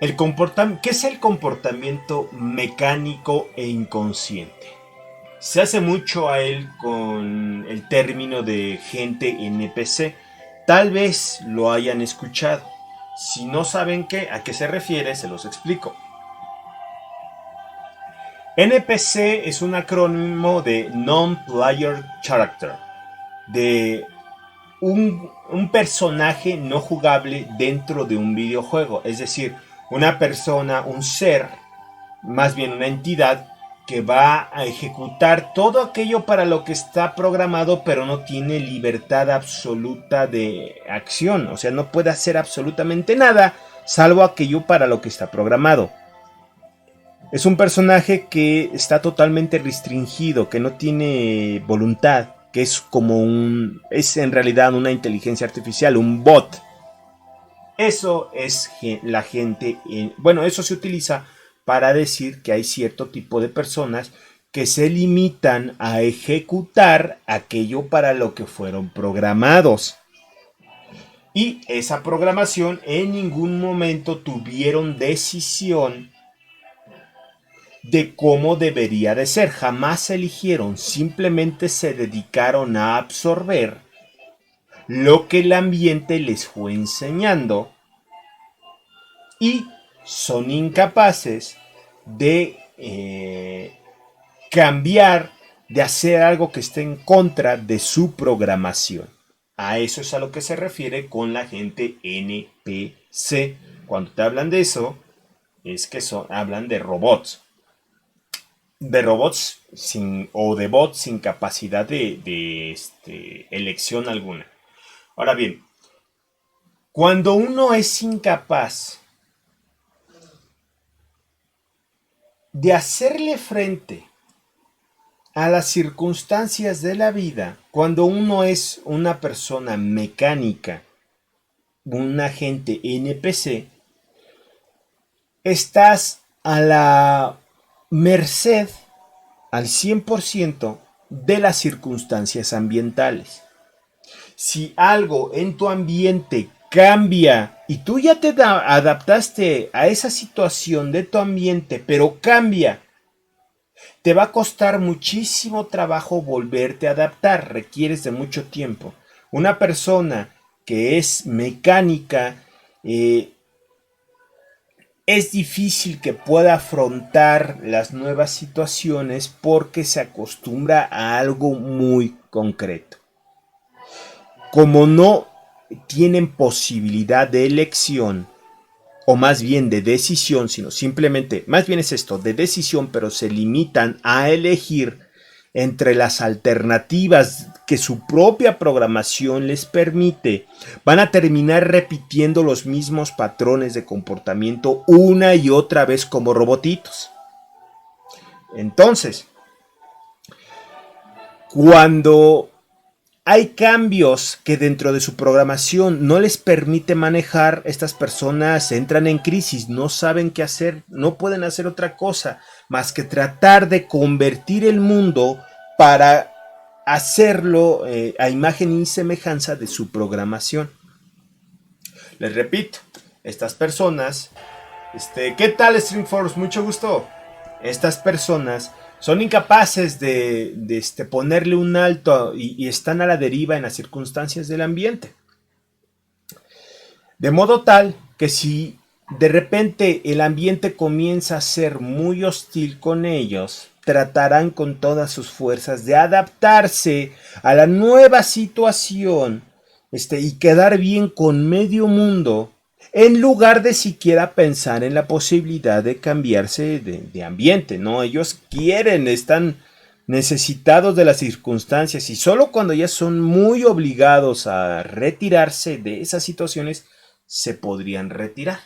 ¿Qué es el comportamiento mecánico e inconsciente? Se hace mucho a él con el término de gente NPC. Tal vez lo hayan escuchado. Si no saben a qué se refiere, se los explico. NPC es un acrónimo de Non-Player Character, de un personaje no jugable dentro de un videojuego. Es decir, una persona, un ser, más bien una entidad que va a ejecutar todo aquello para lo que está programado, pero no tiene libertad absoluta de acción. O sea, no puede hacer absolutamente nada, salvo aquello para lo que está programado. Es un personaje que está totalmente restringido, que no tiene voluntad, que es es en realidad una inteligencia artificial, un bot. Eso es la gente, bueno, eso se utiliza para decir que hay cierto tipo de personas que se limitan a ejecutar aquello para lo que fueron programados. Y esa programación en ningún momento tuvieron decisión de cómo debería de ser. Jamás eligieron, simplemente se dedicaron a absorber lo que el ambiente les fue enseñando y son incapaces de cambiar, de hacer algo que esté en contra de su programación. A eso es a lo que se refiere con la gente NPC. Cuando te hablan de eso, es que hablan de robots. De robots o de bots sin capacidad de elección alguna. Ahora bien, cuando uno es incapaz de hacerle frente a las circunstancias de la vida, cuando uno es una persona mecánica, un agente NPC, estás a la merced al 100% de las circunstancias ambientales. Si algo en tu ambiente cambia y tú ya te adaptaste a esa situación de tu ambiente, pero cambia, te va a costar muchísimo trabajo volverte a adaptar, requieres de mucho tiempo. Una persona que es mecánica, es difícil que pueda afrontar las nuevas situaciones porque se acostumbra a algo muy concreto. Como no tienen posibilidad de elección, o más bien de decisión, sino simplemente, más bien es esto, de decisión, pero se limitan a elegir entre las alternativas que su propia programación les permite, van a terminar repitiendo los mismos patrones de comportamiento una y otra vez como robotitos. Entonces, cuando hay cambios que dentro de su programación no les permite manejar, estas personas entran en crisis, no saben qué hacer, no pueden hacer otra cosa más que tratar de convertir el mundo para hacerlo a imagen y semejanza de su programación. Les repito, estas personas, ¿qué tal Stringforce? Mucho gusto. Estas personas son incapaces de ponerle un alto y están a la deriva en las circunstancias del ambiente. De modo tal que si de repente el ambiente comienza a ser muy hostil con ellos, tratarán con todas sus fuerzas de adaptarse a la nueva situación y quedar bien con medio mundo en lugar de siquiera pensar en la posibilidad de cambiarse de ambiente, ¿no? Ellos quieren, están necesitados de las circunstancias y solo cuando ya son muy obligados a retirarse de esas situaciones se podrían retirar.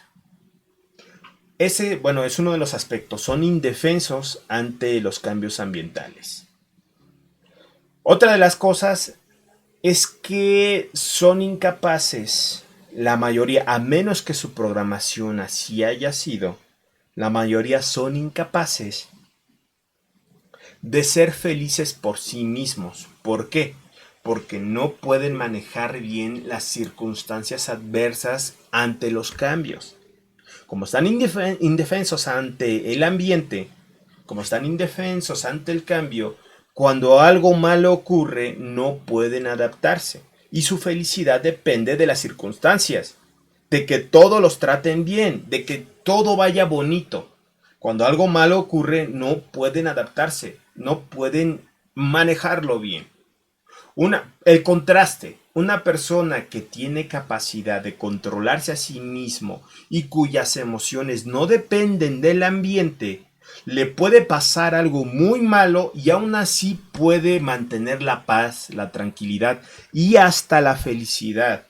Ese, bueno, es uno de los aspectos, son indefensos ante los cambios ambientales. Otra de las cosas es que son incapaces, la mayoría, a menos que su programación así haya sido, la mayoría son incapaces de ser felices por sí mismos. ¿Por qué? Porque no pueden manejar bien las circunstancias adversas ante los cambios. Como están indefensos ante el ambiente, como están indefensos ante el cambio, cuando algo malo ocurre no pueden adaptarse y su felicidad depende de las circunstancias, de que todos los traten bien, de que todo vaya bonito. Cuando algo malo ocurre no pueden adaptarse, no pueden manejarlo bien. El contraste, una persona que tiene capacidad de controlarse a sí mismo y cuyas emociones no dependen del ambiente, le puede pasar algo muy malo y aún así puede mantener la paz, la tranquilidad y hasta la felicidad,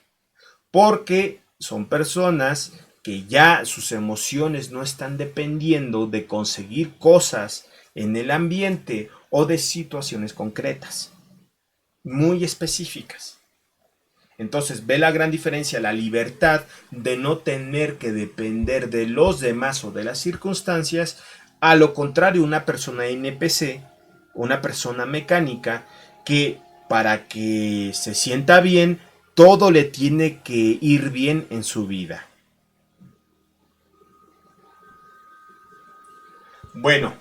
porque son personas que ya sus emociones no están dependiendo de conseguir cosas en el ambiente o de situaciones concretas muy específicas. Entonces ve la gran diferencia, la libertad de no tener que depender de los demás o de las circunstancias. A lo contrario, una persona NPC, una persona mecánica, que para que se sienta bien, todo le tiene que ir bien en su vida. Bueno,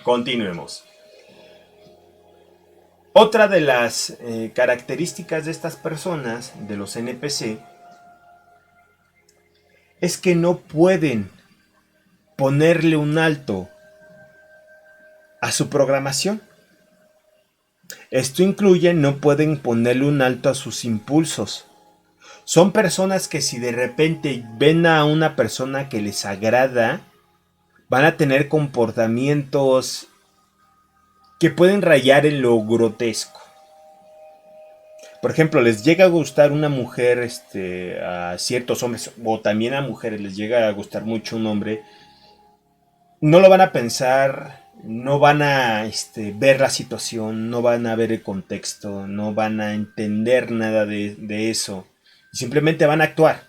continuemos. Otra de las características de estas personas, de los NPC, es que no pueden ponerle un alto a su programación. Esto incluye no pueden ponerle un alto a sus impulsos. Son personas que si de repente ven a una persona que les agrada, van a tener comportamientos que pueden rayar en lo grotesco. Por ejemplo, les llega a gustar una mujer a ciertos hombres, o también a mujeres les llega a gustar mucho un hombre, no lo van a pensar, no van a ver la situación, no van a ver el contexto, no van a entender nada de eso. Simplemente van a actuar.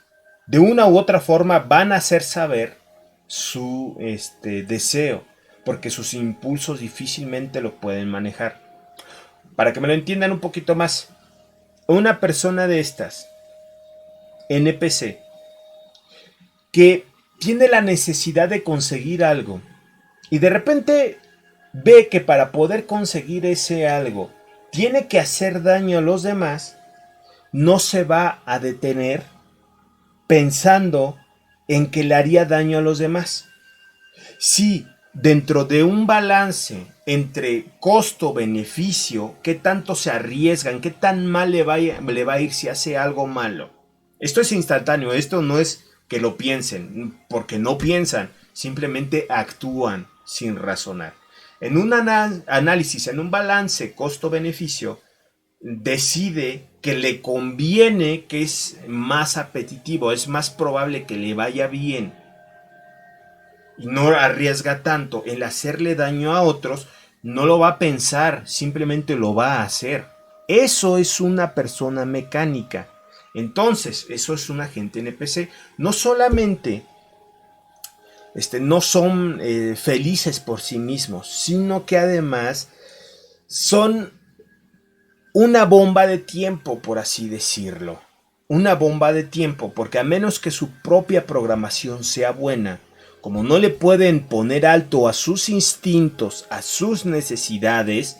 De una u otra forma van a hacer saber su deseo, porque sus impulsos difícilmente lo pueden manejar. Para que me lo entiendan un poquito más, una persona de estas, NPC, que tiene la necesidad de conseguir algo y de repente ve que para poder conseguir ese algo tiene que hacer daño a los demás, no se va a detener pensando en que le haría daño a los demás. Si dentro de un balance entre costo-beneficio, qué tanto se arriesgan, qué tan mal le va a ir si hace algo malo. Esto es instantáneo, esto no es que lo piensen, porque no piensan, simplemente actúan sin razonar. En un análisis, en un balance costo-beneficio, decide que le conviene, que es más apetitivo, es más probable que le vaya bien y no arriesga tanto el hacerle daño a otros, no lo va a pensar, simplemente lo va a hacer. Eso es una persona mecánica. Entonces, eso es un agente NPC. No solamente no son felices por sí mismos, sino que además son una bomba de tiempo, por así decirlo. Una bomba de tiempo, porque a menos que su propia programación sea buena, como no le pueden poner alto a sus instintos, a sus necesidades,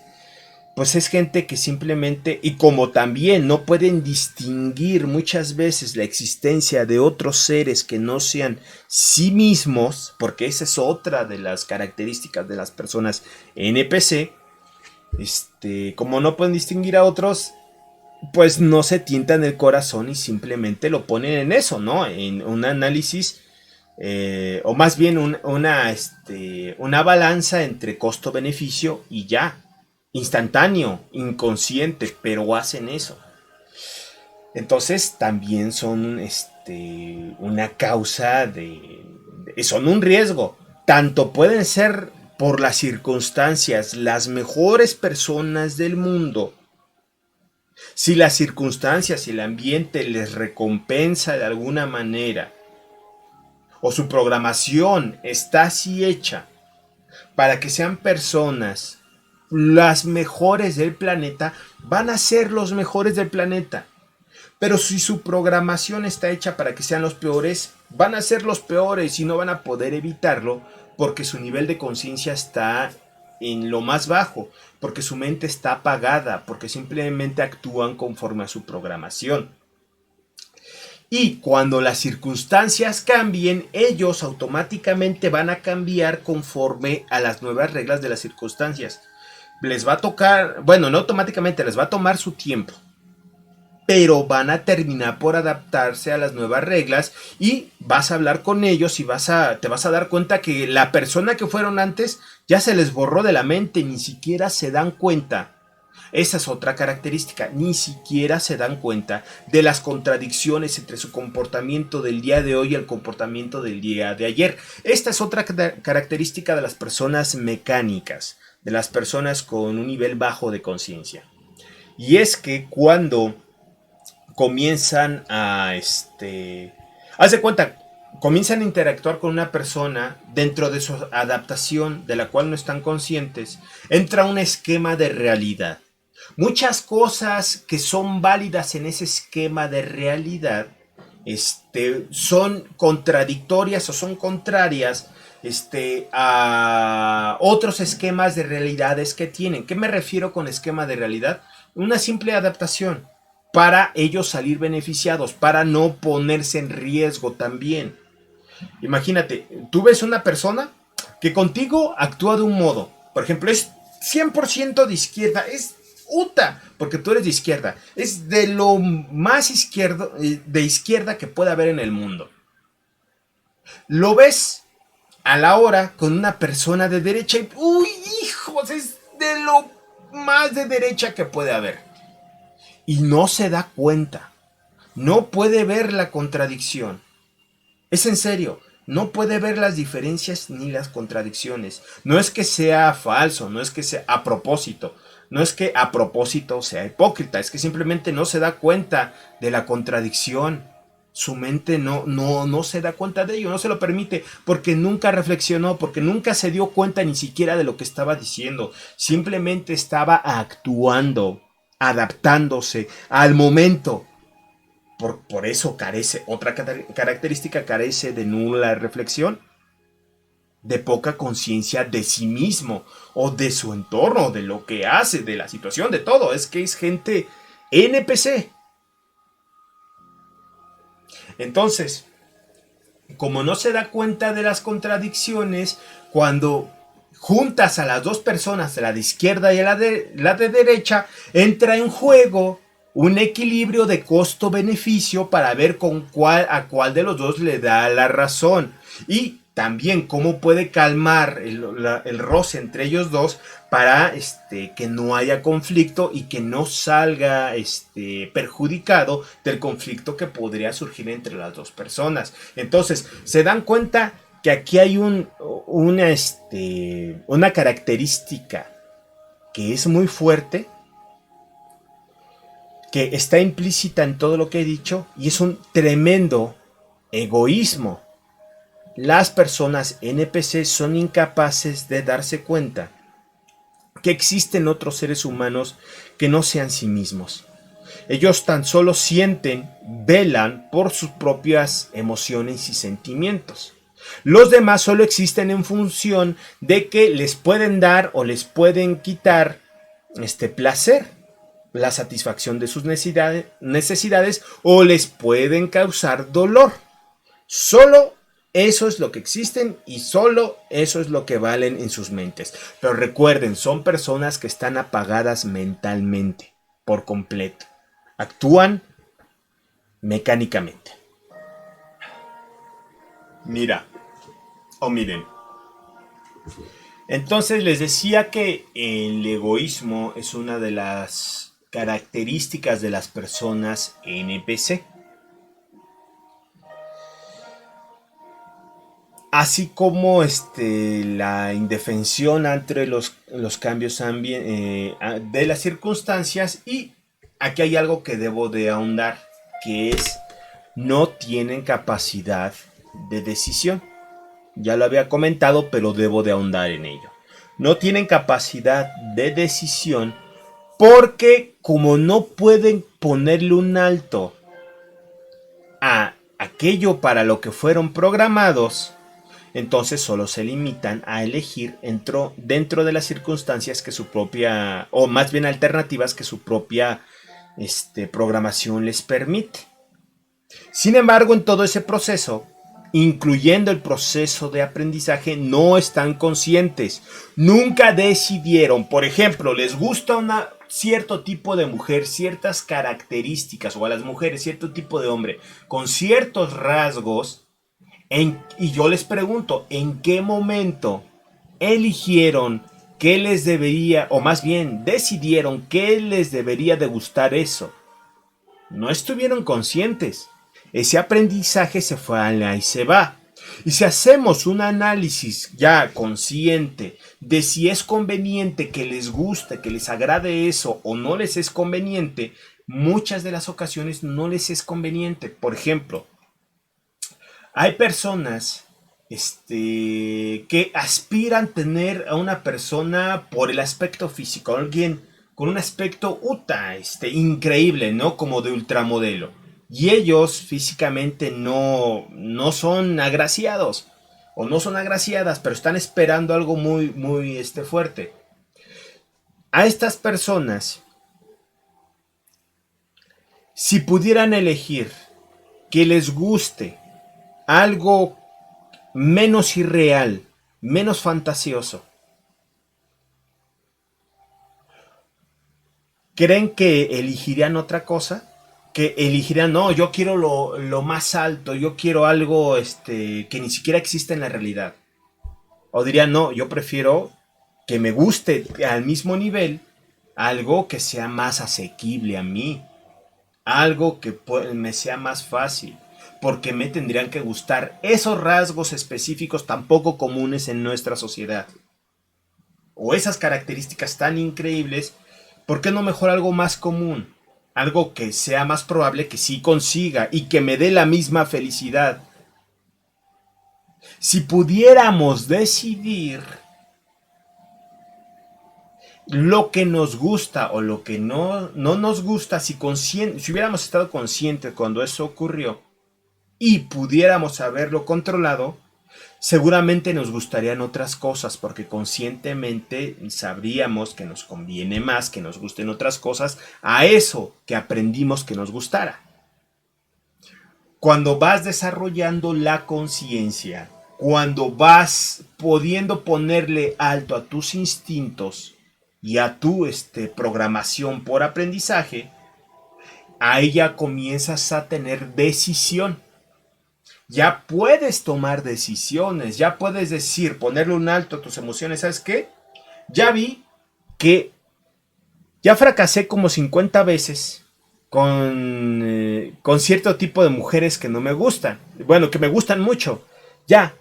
pues es gente que simplemente, y como también no pueden distinguir muchas veces la existencia de otros seres que no sean sí mismos, porque esa es otra de las características de las personas NPC, como no pueden distinguir a otros, pues no se tientan el corazón y simplemente lo ponen en eso, ¿no? En un análisis, o más bien una balanza entre costo-beneficio y ya. Instantáneo, inconsciente, pero hacen eso. Entonces también son una causa son un riesgo. Tanto pueden ser por las circunstancias las mejores personas del mundo. Si las circunstancias y el ambiente les recompensa de alguna manera, o su programación está así hecha para que sean personas las mejores del planeta, van a ser los mejores del planeta. Pero si su programación está hecha para que sean los peores, van a ser los peores y no van a poder evitarlo porque su nivel de conciencia está en lo más bajo, porque su mente está apagada, porque simplemente actúan conforme a su programación. Y cuando las circunstancias cambien, ellos automáticamente van a cambiar conforme a las nuevas reglas de las circunstancias. Les va a tocar, bueno, no automáticamente, les va a tomar su tiempo, pero van a terminar por adaptarse a las nuevas reglas y vas a hablar con ellos y te vas a dar cuenta que la persona que fueron antes ya se les borró de la mente, ni siquiera se dan cuenta. Esa es otra característica, ni siquiera se dan cuenta de las contradicciones entre su comportamiento del día de hoy y el comportamiento del día de ayer. Esta es otra característica de las personas mecánicas, de las personas con un nivel bajo de conciencia. Y es que cuando comienzan haz de cuenta, comienzan a interactuar con una persona dentro de su adaptación de la cual no están conscientes, entra un esquema de realidad. Muchas cosas que son válidas en ese esquema de realidad son contradictorias o son contrarias a otros esquemas de realidades que tienen. ¿Qué me refiero con esquema de realidad? Una simple adaptación para ellos salir beneficiados, para no ponerse en riesgo también. Imagínate, tú ves una persona que contigo actúa de un modo, por ejemplo, es 100% de izquierda, es UTA, porque tú eres de izquierda, es de lo más de izquierda que puede haber en el mundo. Lo ves a la hora con una persona de derecha y, uy, hijos, es de lo más de derecha que puede haber. Y no se da cuenta, no puede ver la contradicción. Es en serio, no puede ver las diferencias ni las contradicciones. No es que sea falso, no es que sea a propósito, no es que a propósito sea hipócrita, es que simplemente no se da cuenta de la contradicción. Su mente no se da cuenta de ello, no se lo permite, porque nunca reflexionó, porque nunca se dio cuenta ni siquiera de lo que estaba diciendo. Simplemente estaba actuando, adaptándose al momento. Por eso carece, otra característica, carece de nula reflexión, de poca conciencia de sí mismo o de su entorno, de lo que hace, de la situación, de todo. Es que es gente NPC. Entonces, como no se da cuenta de las contradicciones, cuando juntas a las dos personas, la de izquierda y la de derecha, entra en juego un equilibrio de costo-beneficio para ver a cuál de los dos le da la razón. Y también cómo puede calmar el roce entre ellos dos para que no haya conflicto y que no salga perjudicado del conflicto que podría surgir entre las dos personas. Entonces, se dan cuenta que aquí hay una característica que es muy fuerte, que está implícita en todo lo que he dicho, y es un tremendo egoísmo. Las personas NPC son incapaces de darse cuenta que existen otros seres humanos que no sean sí mismos. Ellos tan solo sienten, velan por sus propias emociones y sentimientos. Los demás solo existen en función de que les pueden dar o les pueden quitar placer, la satisfacción de sus necesidades, o les pueden causar dolor. Solo eso es lo que existen y solo eso es lo que valen en sus mentes. Pero recuerden, son personas que están apagadas mentalmente, por completo. Actúan mecánicamente. Miren. Entonces les decía que el egoísmo es una de las características de las personas NPC. Así como la indefensión ante los cambios de las circunstancias. Y aquí hay algo que debo de ahondar, que es no tienen capacidad de decisión. Ya lo había comentado, pero debo de ahondar en ello. No tienen capacidad de decisión porque como no pueden ponerle un alto a aquello para lo que fueron programados, entonces solo se limitan a elegir dentro de las circunstancias que su propia, o más bien alternativas que su propia programación les permite. Sin embargo, en todo ese proceso, incluyendo el proceso de aprendizaje, no están conscientes. Nunca decidieron, por ejemplo, les gusta cierto tipo de mujer, ciertas características, o a las mujeres cierto tipo de hombre, con ciertos rasgos, y yo les pregunto, ¿en qué momento eligieron qué les debería, o más bien decidieron qué les debería de gustar eso? No estuvieron conscientes. Ese aprendizaje se fue a la y se va. Y si hacemos un análisis ya consciente de si es conveniente que les guste, que les agrade eso o no les es conveniente, muchas de las ocasiones no les es conveniente. Por ejemplo, hay personas que aspiran tener a una persona por el aspecto físico, alguien con un aspecto increíble, ¿no? Como de ultramodelo. Y ellos físicamente no son agraciados o no son agraciadas, pero están esperando algo muy, muy fuerte. A estas personas, si pudieran elegir que les guste algo menos irreal, menos fantasioso, ¿creen que elegirían otra cosa? Que elegirían, no, yo quiero lo más alto, yo quiero algo que ni siquiera existe en la realidad. O dirían, no, yo prefiero que me guste al mismo nivel algo que sea más asequible a mí, algo que me sea más fácil, porque me tendrían que gustar esos rasgos específicos tan poco comunes en nuestra sociedad, o esas características tan increíbles. ¿Por qué no mejor algo más común? Algo que sea más probable que sí consiga y que me dé la misma felicidad. Si pudiéramos decidir lo que nos gusta o lo que no nos gusta, si hubiéramos estado conscientes cuando eso ocurrió y pudiéramos haberlo controlado, seguramente nos gustarían otras cosas, porque conscientemente sabríamos que nos conviene más que nos gusten otras cosas a eso que aprendimos que nos gustara. Cuando vas desarrollando la conciencia, cuando vas pudiendo ponerle alto a tus instintos y a tu programación por aprendizaje, ahí ya comienzas a tener decisión. Ya puedes tomar decisiones, ya puedes decir, ponerle un alto a tus emociones. ¿Sabes qué? Ya vi que ya fracasé como 50 veces con cierto tipo de mujeres que no me gustan. Bueno, que me gustan mucho. Ya,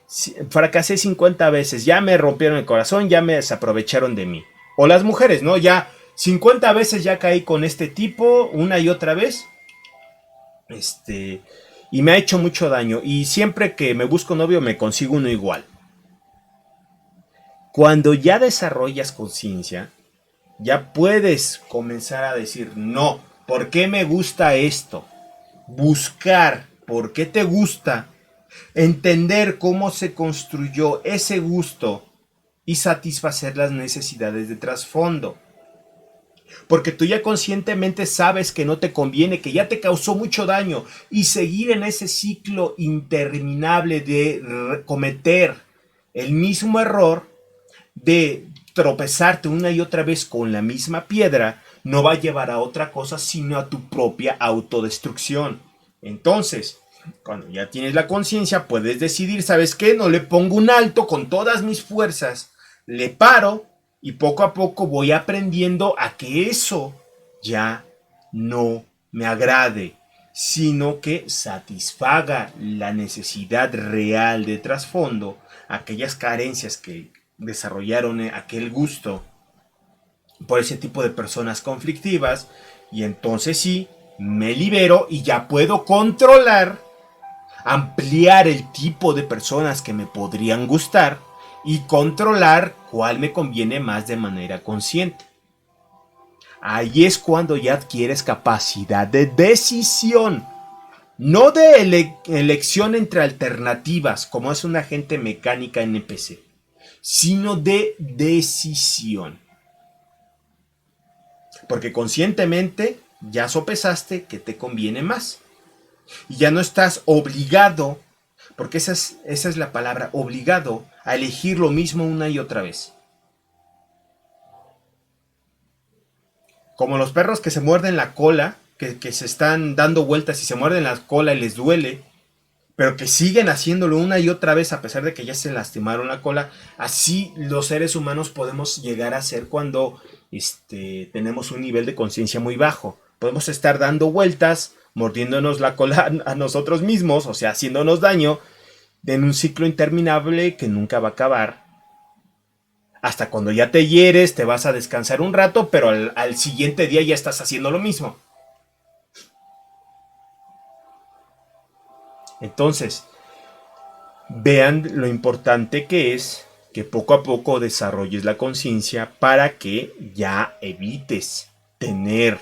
fracasé 50 veces, ya me rompieron el corazón, ya me desaprovecharon de mí. O las mujeres, ¿no? Ya 50 veces ya caí con este tipo, una y otra vez. Y me ha hecho mucho daño. Y siempre que me busco novio me consigo uno igual. Cuando ya desarrollas conciencia, ya puedes comenzar a decir, no, ¿por qué me gusta esto? Buscar por qué te gusta, entender cómo se construyó ese gusto y satisfacer las necesidades de trasfondo. Porque tú ya conscientemente sabes que no te conviene, que ya te causó mucho daño, y seguir en ese ciclo interminable de cometer el mismo error, de tropezarte una y otra vez con la misma piedra, no va a llevar a otra cosa sino a tu propia autodestrucción. Entonces, cuando ya tienes la conciencia, puedes decidir, ¿sabes qué? No le pongo un alto con todas mis fuerzas, le paro y poco a poco voy aprendiendo a que eso ya no me agrade, sino que satisfaga la necesidad real de trasfondo, aquellas carencias que desarrollaron aquel gusto por ese tipo de personas conflictivas, y entonces sí, me libero y ya puedo controlar, ampliar el tipo de personas que me podrían gustar y controlar cuál me conviene más de manera consciente. Ahí es cuando ya adquieres capacidad de decisión, No de elección entre alternativas, como es una agente mecánica NPC, sino de decisión. Porque conscientemente ya sopesaste que te conviene más. Y ya no estás obligado, porque esa es la palabra, obligado a elegir lo mismo una y otra vez. Como los perros que se muerden la cola, que se están dando vueltas y se muerden la cola y les duele, pero que siguen haciéndolo una y otra vez a pesar de que ya se lastimaron la cola. Así los seres humanos podemos llegar a ser cuando tenemos un nivel de conciencia muy bajo. Podemos estar dando vueltas, mordiéndonos la cola a nosotros mismos, o sea, haciéndonos daño, en un ciclo interminable que nunca va a acabar. Hasta cuando ya te hieres, te vas a descansar un rato, pero al siguiente día ya estás haciendo lo mismo. Entonces, vean lo importante que es que poco a poco desarrolles la conciencia para que ya evites tener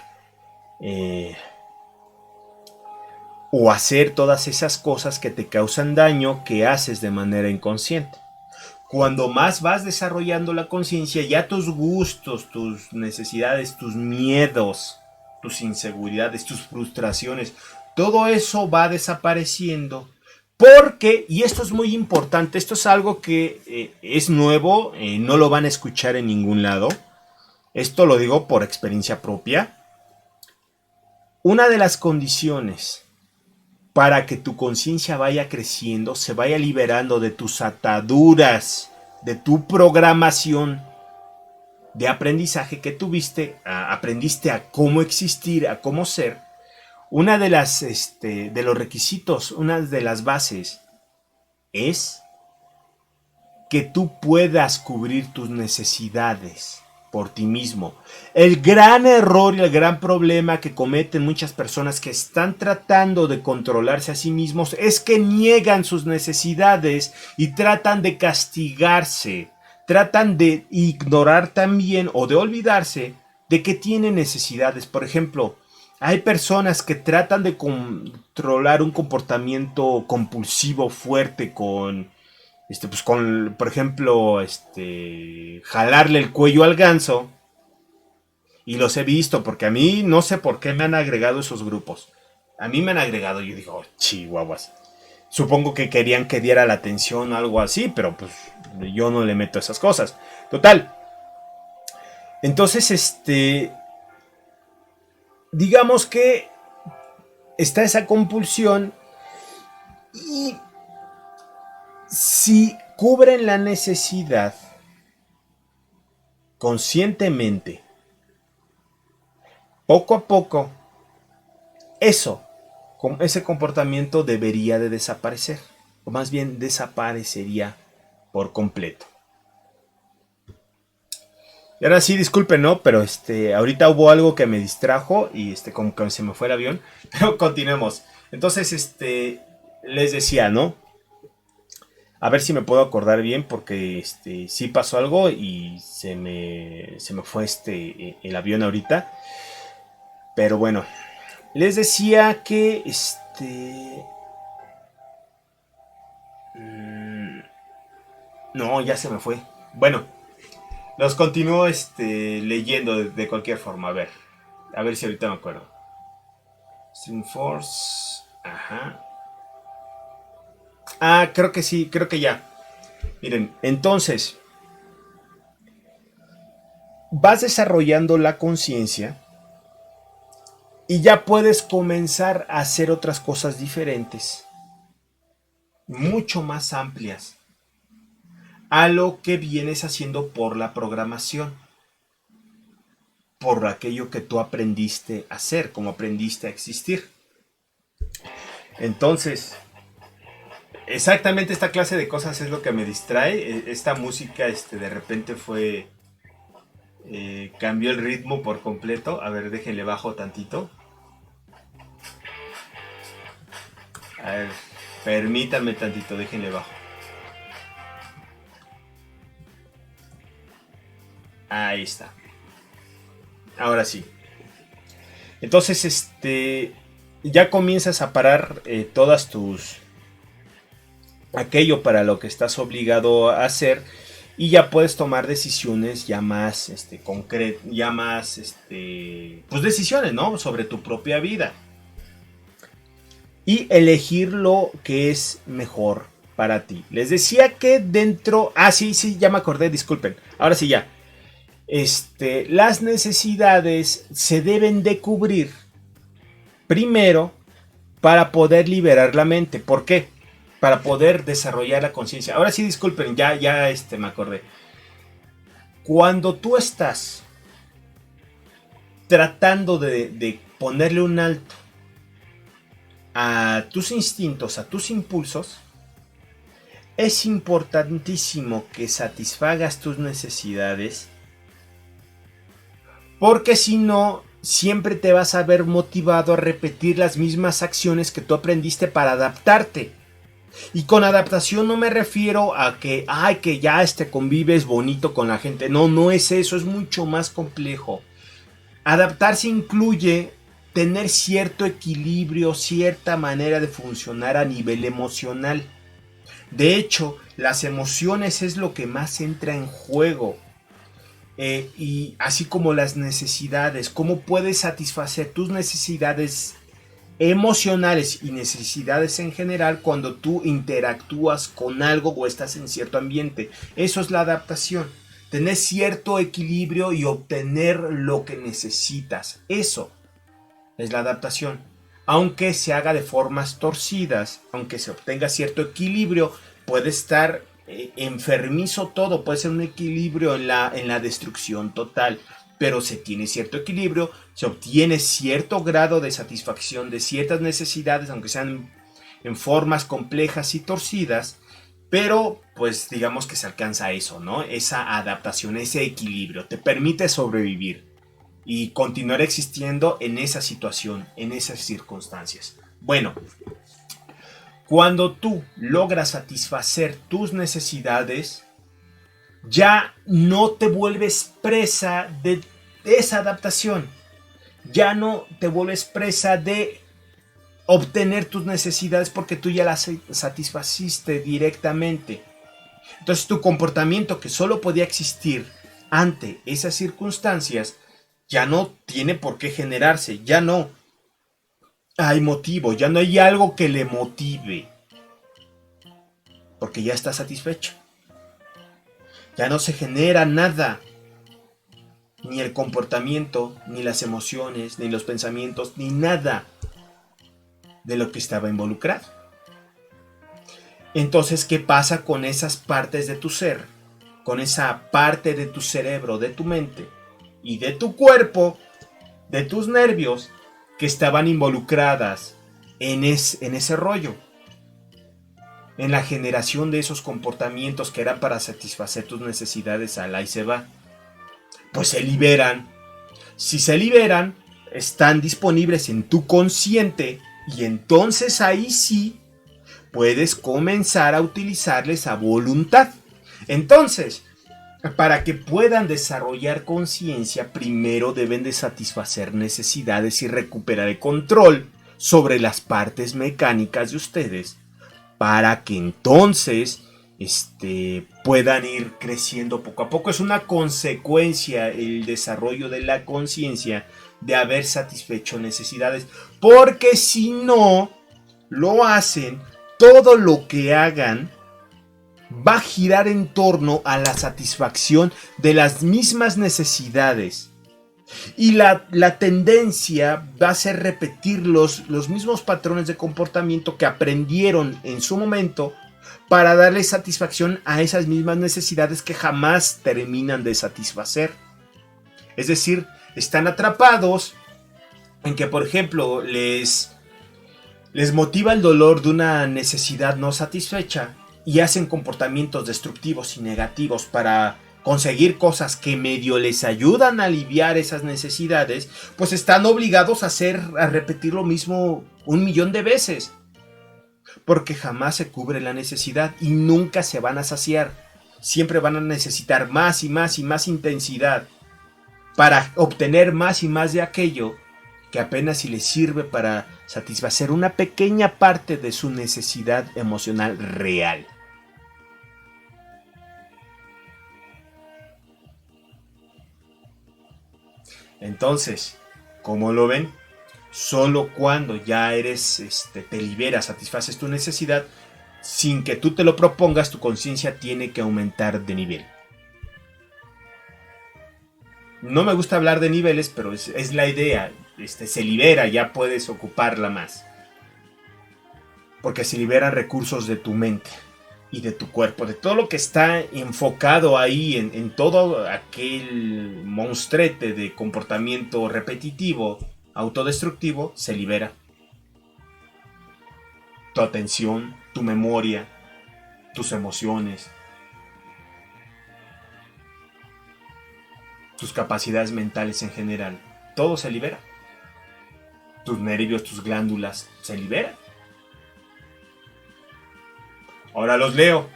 o hacer todas esas cosas que te causan daño que haces de manera inconsciente. Cuando más vas desarrollando la conciencia, ya tus gustos, tus necesidades, tus miedos, tus inseguridades, tus frustraciones, todo eso va desapareciendo. Porque, y esto es muy importante, esto es algo que es nuevo, no lo van a escuchar en ningún lado. Esto lo digo por experiencia propia. Una de las condiciones para que tu conciencia vaya creciendo, se vaya liberando de tus ataduras, de tu programación de aprendizaje que tuviste, aprendiste a cómo existir, a cómo ser. Una de las de los requisitos, una de las bases es que tú puedas cubrir tus necesidades por ti mismo. El gran error y el gran problema que cometen muchas personas que están tratando de controlarse a sí mismos es que niegan sus necesidades y tratan de castigarse, tratan de ignorar también o de olvidarse de que tienen necesidades. Por ejemplo, hay personas que tratan de controlar un comportamiento compulsivo fuerte con pues con, por ejemplo, jalarle el cuello al ganso. Y los he visto, porque a mí no sé por qué me han agregado esos grupos. A mí me han agregado, yo digo, oh, chihuahuas. Supongo que querían que diera la atención o algo así, pero pues yo no le meto esas cosas. Total. Entonces, digamos que está esa compulsión y si cubren la necesidad conscientemente, poco a poco, eso, ese comportamiento debería de desaparecer, o más bien desaparecería por completo. Y ahora sí, disculpen, ¿no? Pero ahorita hubo algo que me distrajo y como que se me fue el avión, pero continuemos. Entonces, les decía, ¿no? A ver si me puedo acordar bien porque sí pasó algo y se me fue el avión ahorita. Pero bueno, les decía que no, ya se me fue. Bueno, los continúo leyendo de cualquier forma. A ver si ahorita me acuerdo. String Force. Ajá. Ah, creo que sí, creo que ya. Miren, entonces, vas desarrollando la conciencia y ya puedes comenzar a hacer otras cosas diferentes, mucho más amplias, a lo que vienes haciendo por la programación, por aquello que tú aprendiste a hacer, como aprendiste a existir. Entonces, exactamente esta clase de cosas es lo que me distrae. Esta música de repente cambió el ritmo por completo. A ver, déjenle bajo tantito. A ver, permítanme tantito, déjenle bajo. Ahí está. Ahora sí. Entonces, ya comienzas a parar todas tus aquello para lo que estás obligado a hacer y ya puedes tomar decisiones ya más concretas, ya más pues decisiones, ¿no? Sobre tu propia vida y elegir lo que es mejor para ti. Les decía que dentro, sí, ya me acordé, disculpen. Ahora sí ya. Las necesidades se deben de cubrir primero para poder liberar la mente. ¿Por qué? Para poder desarrollar la conciencia. Ahora sí, disculpen, ya me acordé. Cuando tú estás tratando de ponerle un alto a tus instintos, a tus impulsos, es importantísimo que satisfagas tus necesidades, porque si no, siempre te vas a ver motivado a repetir las mismas acciones que tú aprendiste para adaptarte. Y con adaptación no me refiero a que ya convives bonito con la gente. No, no es eso, es mucho más complejo. Adaptarse incluye tener cierto equilibrio, cierta manera de funcionar a nivel emocional. De hecho, las emociones es lo que más entra en juego. Y así como las necesidades, cómo puedes satisfacer tus necesidades emocionales y necesidades en general cuando tú interactúas con algo o estás en cierto ambiente. Eso es la adaptación. Tener cierto equilibrio y obtener lo que necesitas. Eso es la adaptación. Aunque se haga de formas torcidas, aunque se obtenga cierto equilibrio, puede estar enfermizo todo, puede ser un equilibrio en la destrucción total. Pero se tiene cierto equilibrio, se obtiene cierto grado de satisfacción de ciertas necesidades, aunque sean en formas complejas y torcidas, pero pues digamos que se alcanza eso, ¿no? Esa adaptación, ese equilibrio, te permite sobrevivir y continuar existiendo en esa situación, en esas circunstancias. Bueno, cuando tú logras satisfacer tus necesidades, ya no te vuelves presa de esa adaptación. Ya no te vuelves presa de obtener tus necesidades porque tú ya las satisfaciste directamente. Entonces tu comportamiento, que solo podía existir ante esas circunstancias, ya no tiene por qué generarse. Ya no hay motivo, ya no hay algo que le motive, porque ya está satisfecho. Ya no se genera nada, ni el comportamiento, ni las emociones, ni los pensamientos, ni nada de lo que estaba involucrado. Entonces, ¿qué pasa con esas partes de tu ser? Con esa parte de tu cerebro, de tu mente y de tu cuerpo, de tus nervios, que estaban involucradas en ese rollo, en la generación de esos comportamientos que eran para satisfacer tus necesidades. Al y se va. Pues se liberan. Si se liberan, están disponibles en tu consciente y entonces ahí sí puedes comenzar a utilizarles a voluntad. Entonces, para que puedan desarrollar conciencia, primero deben de satisfacer necesidades y recuperar el control sobre las partes mecánicas de ustedes, para que entonces puedan ir creciendo poco a poco. Es una consecuencia el desarrollo de la conciencia de haber satisfecho necesidades, porque si no lo hacen, todo lo que hagan va a girar en torno a la satisfacción de las mismas necesidades. Y la tendencia va a ser repetir los mismos patrones de comportamiento que aprendieron en su momento para darle satisfacción a esas mismas necesidades que jamás terminan de satisfacer. Es decir, están atrapados en que, por ejemplo, les motiva el dolor de una necesidad no satisfecha y hacen comportamientos destructivos y negativos para conseguir cosas que medio les ayudan a aliviar esas necesidades, pues están obligados a repetir lo mismo 1,000,000 de veces, porque jamás se cubre la necesidad y nunca se van a saciar. Siempre van a necesitar más y más y más intensidad para obtener más y más de aquello que apenas si le sirve para satisfacer una pequeña parte de su necesidad emocional real. Entonces, ¿cómo lo ven? Solo cuando ya te liberas, satisfaces tu necesidad, sin que tú te lo propongas, tu conciencia tiene que aumentar de nivel. No me gusta hablar de niveles, pero es la idea. Se libera, ya puedes ocuparla más. Porque se liberan recursos de tu mente y de tu cuerpo, de todo lo que está enfocado ahí en todo aquel monstrete de comportamiento repetitivo, autodestructivo, se libera. Tu atención, tu memoria, tus emociones, tus capacidades mentales en general, todo se libera. Tus nervios, tus glándulas, se liberan. Ahora los leo.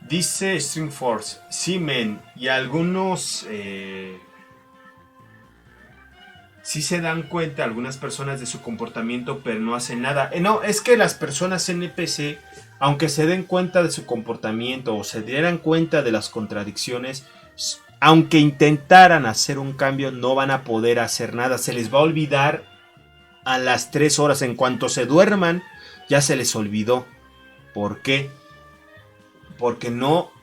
Dice Stringforce, sí, men, y algunos sí se dan cuenta, algunas personas, de su comportamiento, pero no hacen nada. No, es que las personas NPC, aunque se den cuenta de su comportamiento o se dieran cuenta de las contradicciones, aunque intentaran hacer un cambio, no van a poder hacer nada. Se les va a olvidar a las 3 horas. En cuanto se duerman, ya se les olvidó. ¿Por qué? Porque no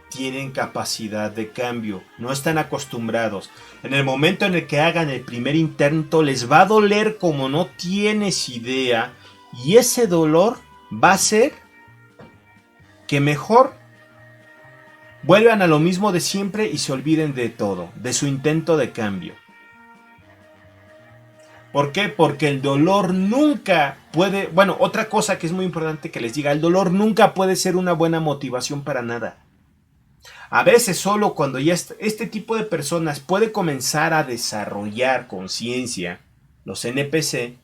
tienen capacidad de cambio, no están acostumbrados. En el momento en el que hagan el primer intento, les va a doler como no tienes idea, y ese dolor va a hacer que mejor vuelvan a lo mismo de siempre y se olviden de todo, de su intento de cambio. ¿Por qué? Porque el dolor nunca puede... Bueno, otra cosa que es muy importante que les diga, el dolor nunca puede ser una buena motivación para nada. A veces solo cuando ya este tipo de personas puede comenzar a desarrollar conciencia, los NPC,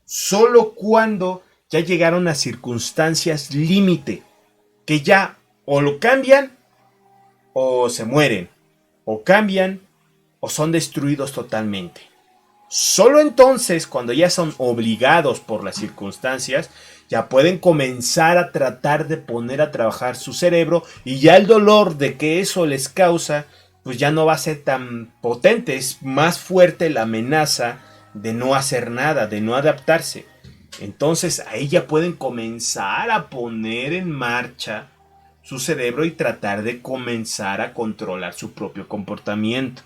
solo cuando ya llegaron a circunstancias límite, que ya o lo cambian o se mueren, o cambian o son destruidos totalmente. Solo entonces, cuando ya son obligados por las circunstancias, ya pueden comenzar a tratar de poner a trabajar su cerebro, y ya el dolor de que eso les causa, pues ya no va a ser tan potente. Es más fuerte la amenaza de no hacer nada, de no adaptarse. Entonces ahí ya pueden comenzar a poner en marcha su cerebro y tratar de comenzar a controlar su propio comportamiento,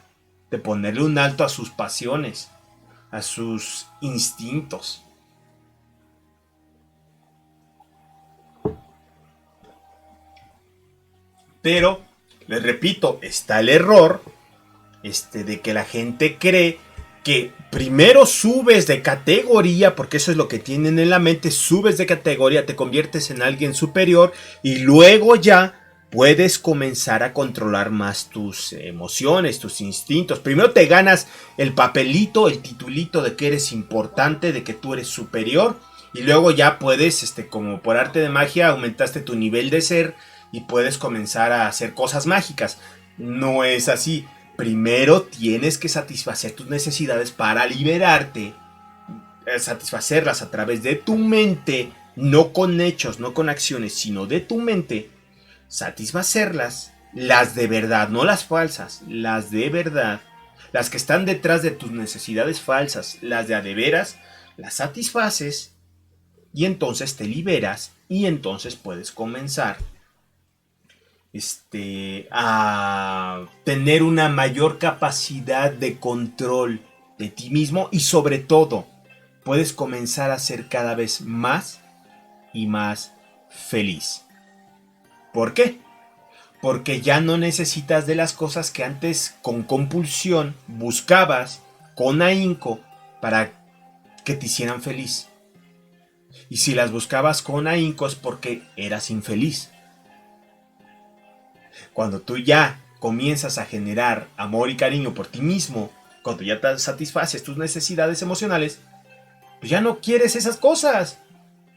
de ponerle un alto a sus pasiones, a sus instintos. Pero, les repito, está el error de que la gente cree que primero subes de categoría, porque eso es lo que tienen en la mente, subes de categoría, te conviertes en alguien superior y luego ya puedes comenzar a controlar más tus emociones, tus instintos. Primero te ganas el papelito, el titulito de que eres importante, de que tú eres superior, y luego ya puedes, como por arte de magia, aumentaste tu nivel de ser y puedes comenzar a hacer cosas mágicas. No es así. Primero tienes que satisfacer tus necesidades para liberarte, satisfacerlas a través de tu mente, no con hechos, no con acciones, sino de tu mente. Satisfacerlas, las de verdad, no las falsas, las de verdad, las que están detrás de tus necesidades falsas, las de a de veras, las satisfaces y entonces te liberas y entonces puedes comenzar a tener una mayor capacidad de control de ti mismo, y sobre todo puedes comenzar a ser cada vez más y más feliz. ¿Por qué? Porque ya no necesitas de las cosas que antes con compulsión buscabas con ahínco para que te hicieran feliz. Y si las buscabas con ahínco es porque eras infeliz. Cuando tú ya comienzas a generar amor y cariño por ti mismo, cuando ya te satisfaces tus necesidades emocionales, pues ya no quieres esas cosas.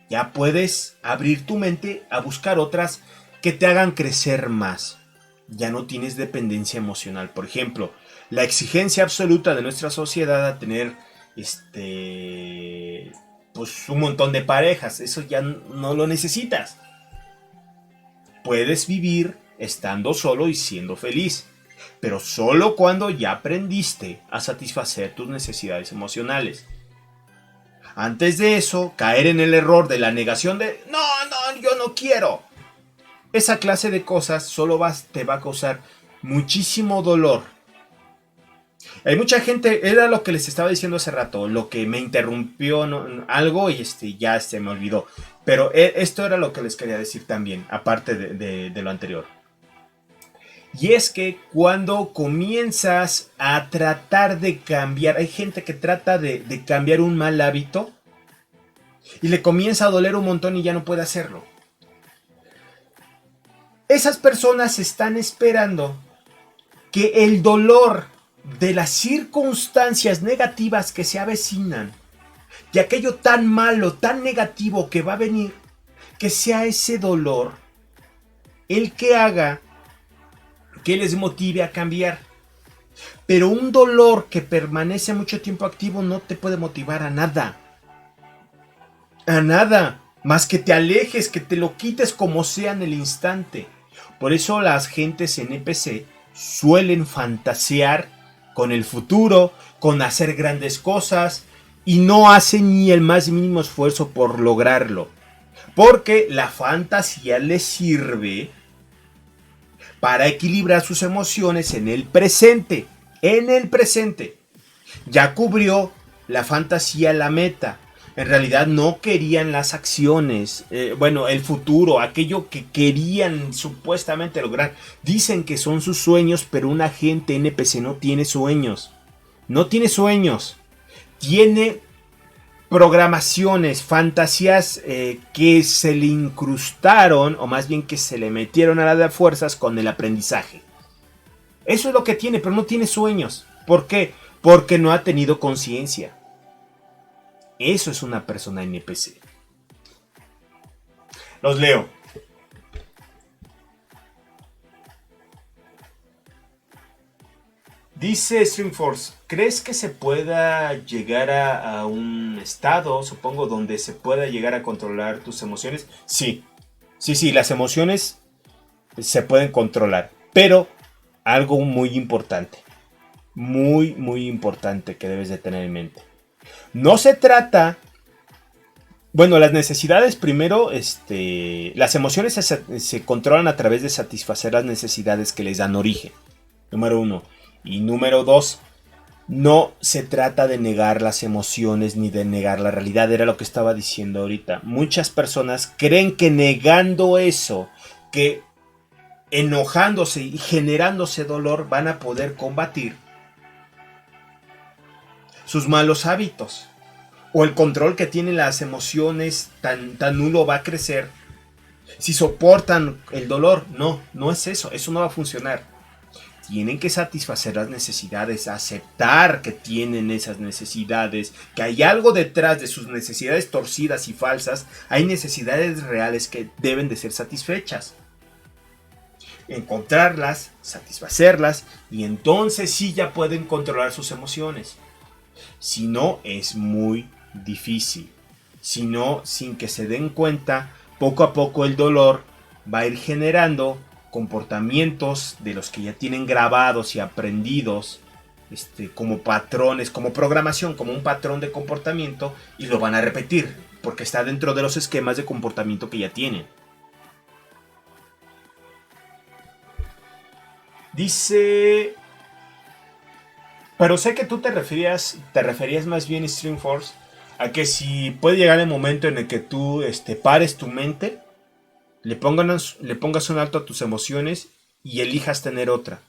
Ya puedes abrir tu mente a buscar otras que te hagan crecer más. Ya no tienes dependencia emocional. Por ejemplo, la exigencia absoluta de nuestra sociedad a tener pues un montón de parejas. Eso ya no lo necesitas. Puedes vivir estando solo y siendo feliz, pero solo cuando ya aprendiste a satisfacer tus necesidades emocionales. Antes de eso, caer en el error de la negación de no, yo no quiero. Esa clase de cosas solo te va a causar muchísimo dolor. Hay mucha gente, era lo que les estaba diciendo hace rato, lo que me interrumpió algo y ya se me olvidó. Pero esto era lo que les quería decir también, aparte de lo anterior. Y es que cuando comienzas a tratar de cambiar, hay gente que trata de cambiar un mal hábito y le comienza a doler un montón y ya no puede hacerlo. Esas personas están esperando que el dolor de las circunstancias negativas que se avecinan y aquello tan malo, tan negativo que va a venir, que sea ese dolor el que haga que les motive a cambiar. Pero un dolor que permanece mucho tiempo activo no te puede motivar a nada. A nada. Más que te alejes, que te lo quites como sea en el instante. Por eso las gentes NPC suelen fantasear con el futuro, con hacer grandes cosas y no hacen ni el más mínimo esfuerzo por lograrlo. Porque la fantasía les sirve para equilibrar sus emociones en el presente. En el presente. Ya cubrió la fantasía la meta. En realidad no querían las acciones, el futuro, aquello que querían supuestamente lograr. Dicen que son sus sueños, pero un agente NPC no tiene sueños. No tiene sueños. Tiene programaciones, fantasías que se le incrustaron, o más bien que se le metieron a la de fuerzas con el aprendizaje. Eso es lo que tiene, pero no tiene sueños. ¿Por qué? Porque no ha tenido conciencia. Eso es una persona NPC. Los leo. Dice Stringforce, ¿crees que se pueda llegar a un estado, supongo, donde se pueda llegar a controlar tus emociones? Sí, las emociones se pueden controlar, pero algo muy importante que debes de tener en mente. No se trata... Bueno, las necesidades primero, las emociones se controlan a través de satisfacer las necesidades que les dan origen. Número 1. Y número 2, no se trata de negar las emociones ni de negar la realidad. Era lo que estaba diciendo ahorita. Muchas personas creen que negando eso, que enojándose y generándose dolor, van a poder combatir sus malos hábitos. O el control que tienen las emociones tan nulo va a crecer si soportan el dolor. No es eso. Eso no va a funcionar. Tienen que satisfacer las necesidades, aceptar que tienen esas necesidades, que hay algo detrás de sus necesidades torcidas y falsas, hay necesidades reales que deben de ser satisfechas. Encontrarlas, satisfacerlas, y entonces sí ya pueden controlar sus emociones. Si no, es muy difícil. Si no, sin que se den cuenta, poco a poco el dolor va a ir generando comportamientos de los que ya tienen grabados y aprendidos, como patrones, como programación, como un patrón de comportamiento, y lo van a repetir porque está dentro de los esquemas de comportamiento que ya tienen. Dice, pero sé que tú te referías más bien, Stringforce, a que si puede llegar el momento en el que tú pares tu mente, le pongas un alto a tus emociones y elijas tener otra.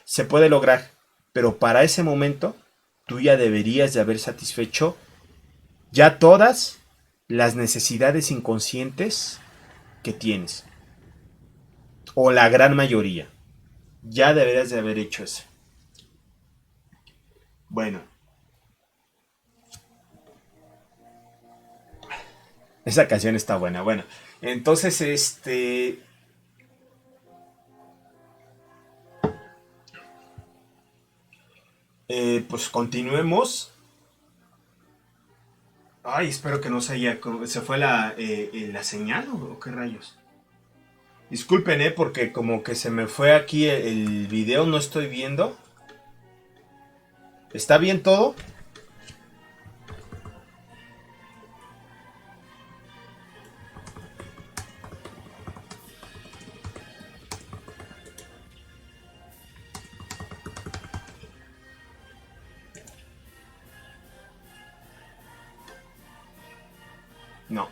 Se puede lograr, pero para ese momento tú ya deberías de haber satisfecho ya todas las necesidades inconscientes que tienes. O la gran mayoría. Ya deberías de haber hecho eso. Bueno. Esa canción está buena. Bueno, entonces, pues continuemos. Ay, espero que no se haya... ¿Se fue la señal o qué rayos? Disculpen, porque como que se me fue aquí el video, no estoy viendo. ¿Está bien todo? No.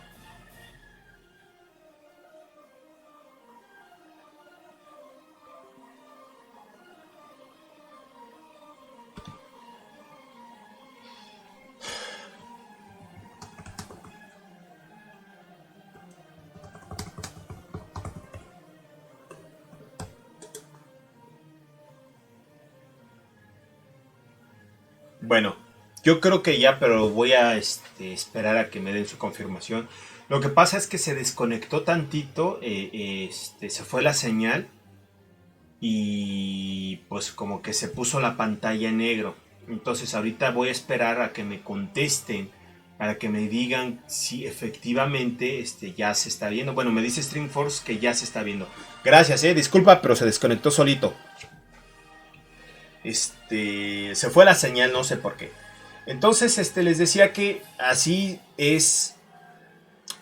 Bueno, yo creo que ya, pero voy a esperar a que me den su confirmación. Lo que pasa es que se desconectó tantito, se fue la señal y pues como que se puso la pantalla en negro. Entonces ahorita voy a esperar a que me contesten para que me digan si efectivamente ya se está viendo. Bueno, me dice Streamforce que ya se está viendo. Gracias, disculpa, pero se desconectó solito. Se fue la señal, no sé por qué. Entonces, les decía que así es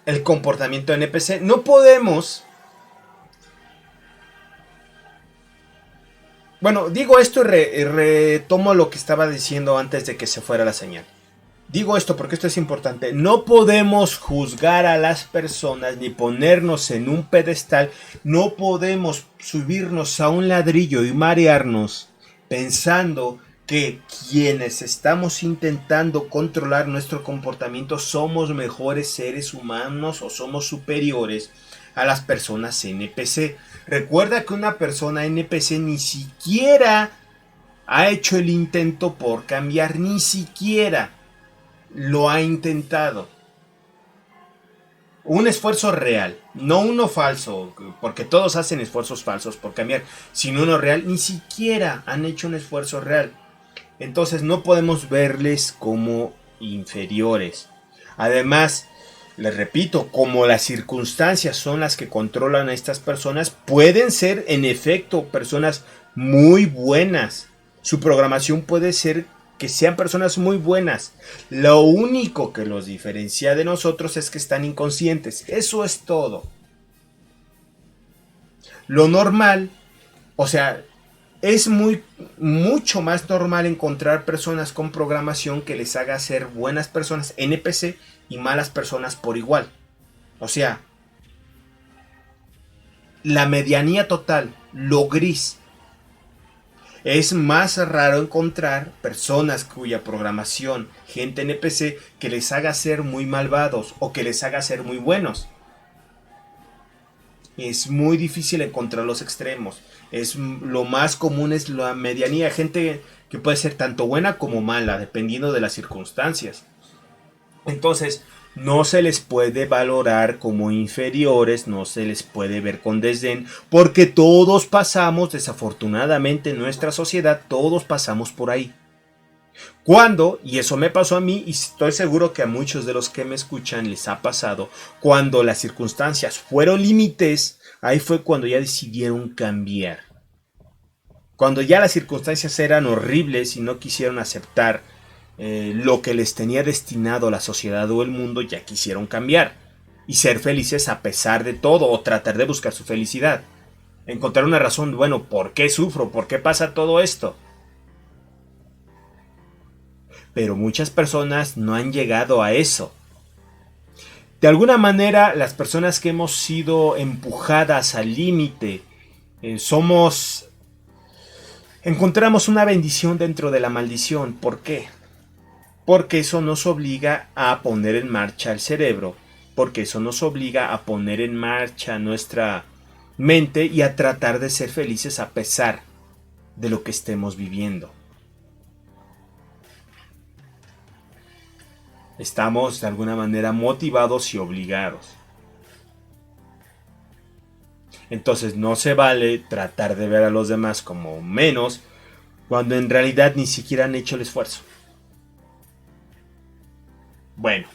el comportamiento de NPC. No podemos... Bueno, digo esto y retomo lo que estaba diciendo antes de que se fuera la señal. Digo esto porque esto es importante. No podemos juzgar a las personas ni ponernos en un pedestal. No podemos subirnos a un ladrillo y marearnos pensando que quienes estamos intentando controlar nuestro comportamiento somos mejores seres humanos o somos superiores a las personas NPC. Recuerda que una persona NPC ni siquiera ha hecho el intento por cambiar, ni siquiera lo ha intentado. Un esfuerzo real, no uno falso, porque todos hacen esfuerzos falsos por cambiar, sino uno real, ni siquiera han hecho un esfuerzo real. Entonces no podemos verles como inferiores. Además, les repito, como las circunstancias son las que controlan a estas personas, pueden ser en efecto personas muy buenas. Su programación puede ser que sean personas muy buenas. Lo único que los diferencia de nosotros es que están inconscientes. Eso es todo. Lo normal, o sea, es mucho más normal encontrar personas con programación que les haga ser buenas personas NPC y malas personas por igual. O sea, la medianía total, lo gris. Es más raro encontrar personas cuya programación, gente NPC, que les haga ser muy malvados o que les haga ser muy buenos. Es muy difícil encontrar los extremos. Lo más común es la medianía, gente que puede ser tanto buena como mala, dependiendo de las circunstancias. Entonces, no se les puede valorar como inferiores, no se les puede ver con desdén, porque todos pasamos, desafortunadamente en nuestra sociedad, todos pasamos por ahí. Cuando, y eso me pasó a mí, y estoy seguro que a muchos de los que me escuchan les ha pasado, cuando las circunstancias fueron límites, ahí fue cuando ya decidieron cambiar. Cuando ya las circunstancias eran horribles y no quisieron aceptar lo que les tenía destinado la sociedad o el mundo, ya quisieron cambiar y ser felices a pesar de todo o tratar de buscar su felicidad. Encontrar una razón, bueno, ¿por qué sufro? ¿Por qué pasa todo esto? Pero muchas personas no han llegado a eso. De alguna manera, las personas que hemos sido empujadas al límite, encontramos una bendición dentro de la maldición. ¿Por qué? Porque eso nos obliga a poner en marcha el cerebro, porque eso nos obliga a poner en marcha nuestra mente y a tratar de ser felices a pesar de lo que estemos viviendo. Estamos de alguna manera motivados y obligados. Entonces no se vale tratar de ver a los demás como menos cuando en realidad ni siquiera han hecho el esfuerzo. Bueno,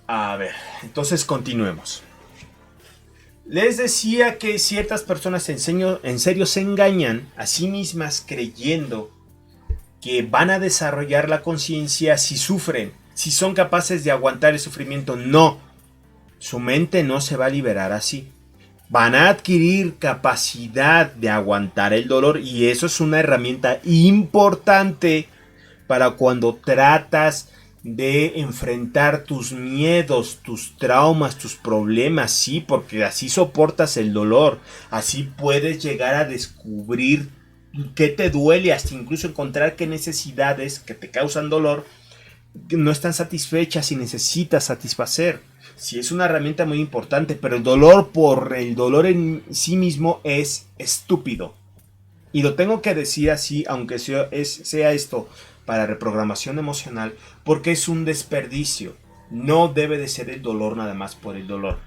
a ver, entonces continuemos. Les decía que ciertas personas en serio se engañan a sí mismas creyendo que van a desarrollar la conciencia si sufren, si son capaces de aguantar el sufrimiento. No, su mente no se va a liberar así. Van a adquirir capacidad de aguantar el dolor y eso es una herramienta importante para cuando tratas de enfrentar tus miedos, tus traumas, tus problemas, sí, porque así soportas el dolor, así puedes llegar a descubrir qué te duele, hasta incluso encontrar qué necesidades que te causan dolor no están satisfechas y necesitas satisfacer. Sí, es una herramienta muy importante, pero el dolor por el dolor en sí mismo es estúpido. Y lo tengo que decir así, aunque sea esto para reprogramación emocional, porque es un desperdicio. No debe de ser el dolor nada más por el dolor.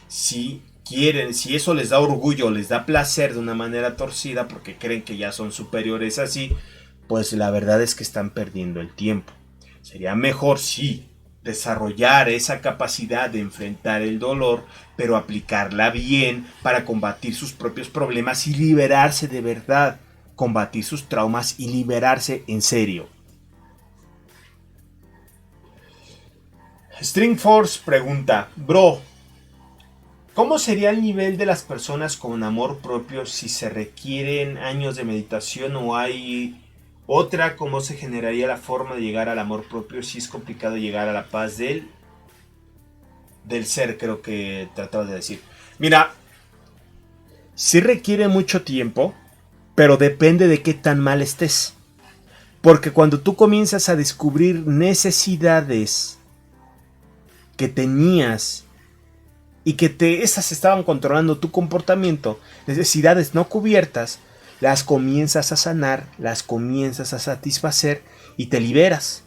Si quieren, si eso les da orgullo, les da placer de una manera torcida, porque creen que ya son superiores así, pues la verdad es que están perdiendo el tiempo. Sería mejor, sí, desarrollar esa capacidad de enfrentar el dolor, pero aplicarla bien para combatir sus propios problemas y liberarse de verdad. Combatir sus traumas y liberarse en serio. Stringforce pregunta, bro, ¿cómo sería el nivel de las personas con amor propio si se requieren años de meditación o hay otra? ¿Cómo se generaría la forma de llegar al amor propio si es complicado llegar a la paz del ser? Creo que trataba de decir. Mira, sí requiere mucho tiempo, pero depende de qué tan mal estés. Porque cuando tú comienzas a descubrir necesidades que tenías y que esas estaban controlando tu comportamiento, necesidades no cubiertas, las comienzas a sanar, las comienzas a satisfacer y te liberas.